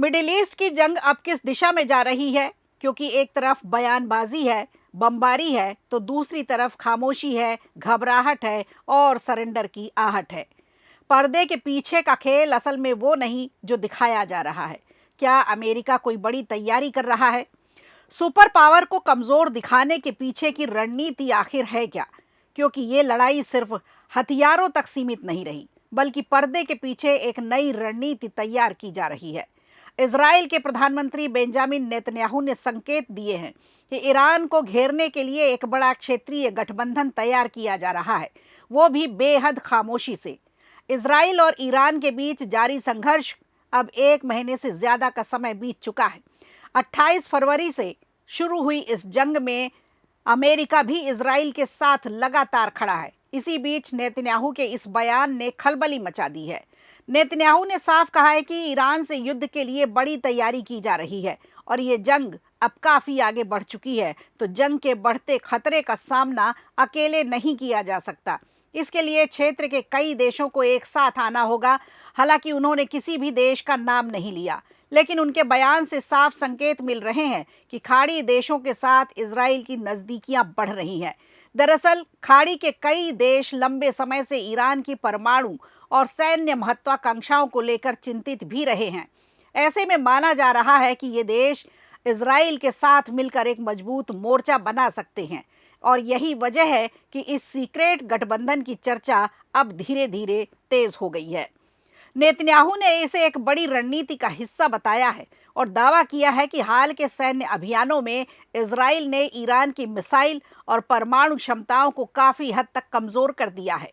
Middle east की जंग अब किस दिशा में जा रही है? क्योंकि एक तरफ बयानबाजी है, बमबारी है, तो दूसरी तरफ खामोशी है, घबराहट है और सरेंडर की आहट है। पर्दे के पीछे का खेल असल में वो नहीं जो दिखाया जा रहा है। क्या अमेरिका कोई बड़ी तैयारी कर रहा है? सुपर पावर को कमज़ोर दिखाने के पीछे की रणनीति आखिर है क्या? क्योंकि ये लड़ाई सिर्फ हथियारों तक सीमित नहीं रही, बल्कि पर्दे के पीछे एक नई रणनीति तैयार की जा रही है। इजराइल के प्रधानमंत्री बेंजामिन नेतन्याहू ने संकेत दिए हैं कि ईरान को घेरने के लिए एक बड़ा क्षेत्रीय गठबंधन तैयार किया जा रहा है, वो भी बेहद खामोशी से। इजराइल और ईरान के बीच जारी संघर्ष अब 1 महीने से ज़्यादा का समय बीत चुका है। 28 फरवरी से शुरू हुई इस जंग में अमेरिका भी इजराइल के साथ लगातार खड़ा है। इसी बीच नेतन्याहू के इस बयान ने खलबली मचा दी है। नेतन्याहू ने साफ कहा है कि ईरान से युद्ध के लिए बड़ी तैयारी की जा रही है और ये जंग अब काफ़ी आगे बढ़ चुकी है, तो जंग के बढ़ते खतरे का सामना अकेले नहीं किया जा सकता। इसके लिए क्षेत्र के कई देशों को एक साथ आना होगा। हालांकि उन्होंने किसी भी देश का नाम नहीं लिया, लेकिन उनके बयान से साफ संकेत मिल रहे हैं कि खाड़ी देशों के साथ इजराइल की नज़दीकियां बढ़ रही हैं। दरअसल खाड़ी के कई देश लंबे समय से ईरान की परमाणु और सैन्य महत्वाकांक्षाओं को लेकर चिंतित भी रहे हैं। ऐसे में माना जा रहा है कि ये देश इजराइल के साथ मिलकर एक मजबूत मोर्चा बना सकते हैं और यही वजह है कि इस सीक्रेट गठबंधन की चर्चा अब धीरे धीरे तेज हो गई है। नेतन्याहू ने इसे एक बड़ी रणनीति का हिस्सा बताया है और दावा किया है कि हाल के सैन्य अभियानों में इजराइल ने ईरान की मिसाइल और परमाणु क्षमताओं को काफ़ी हद तक कमज़ोर कर दिया है।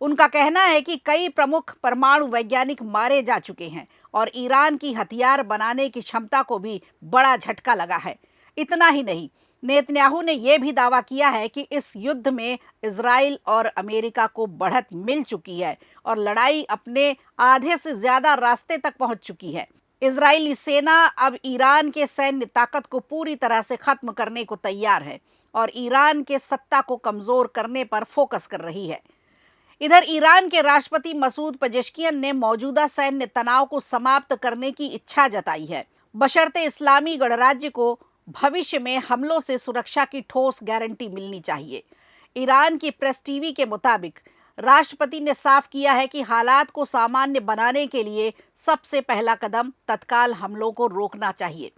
उनका कहना है कि कई प्रमुख परमाणु वैज्ञानिक मारे जा चुके हैं और ईरान की हथियार बनाने की क्षमता को भी बड़ा झटका लगा है। इतना ही नहीं, नेतन्याहू ने यह भी दावा किया है कि इस युद्ध में इजराइल और अमेरिका को बढ़त मिल चुकी है और लड़ाई अपने आधे से ज़्यादा रास्ते तक पहुंच चुकी है। इजरायली सेना अब ईरान के सैन्य ताकत को पूरी तरह से ख़त्म करने को तैयार है और ईरान के सत्ता को कमज़ोर करने पर फोकस कर रही है। इधर ईरान के राष्ट्रपति मसूद पेजेश्कियन ने मौजूदा सैन्य तनाव को समाप्त करने की इच्छा जताई है, बशर्ते इस्लामी गणराज्य को भविष्य में हमलों से सुरक्षा की ठोस गारंटी मिलनी चाहिए। ईरान की प्रेस टीवी के मुताबिक राष्ट्रपति ने साफ किया है कि हालात को सामान्य बनाने के लिए सबसे पहला कदम तत्काल हमलों को रोकना चाहिए।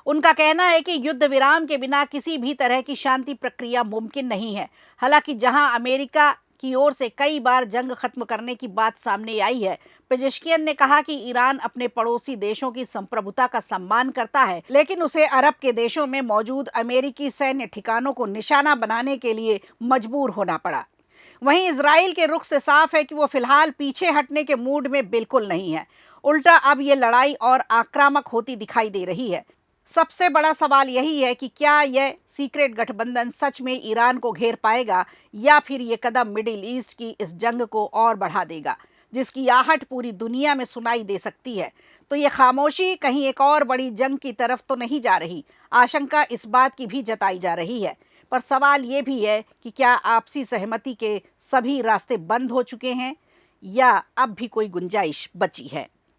उनका कहना है कि युद्ध विराम के बिना किसी भी तरह की शांति प्रक्रिया मुमकिन नहीं है। हालांकि जहां अमेरिका की ओर से कई बार जंग खत्म करने की बात सामने आई है, पेजेश्कियन ने कहा कि ईरान अपने पड़ोसी देशों की संप्रभुता का सम्मान करता है, लेकिन उसे अरब के देशों में मौजूद अमेरिकी सैन्य ठिकानों को निशाना बनाने के लिए मजबूर होना पड़ा। वहीं इजराइल के रुख से साफ है कि वो फिलहाल पीछे हटने के मूड में बिल्कुल नहीं है। उल्टा अब ये लड़ाई और आक्रामक होती दिखाई दे रही है। सबसे बड़ा सवाल यही है कि क्या यह सीक्रेट गठबंधन सच में ईरान को घेर पाएगा या फिर ये कदम मिडिल ईस्ट की इस जंग को और बढ़ा देगा, जिसकी आहट पूरी दुनिया में सुनाई दे सकती है। तो ये खामोशी कहीं एक और बड़ी जंग की तरफ तो नहीं जा रही? आशंका इस बात की भी जताई जा रही है। पर सवाल ये भी है कि क्या आपसी सहमति के सभी रास्ते बंद हो चुके हैं या अब भी कोई गुंजाइश बची है?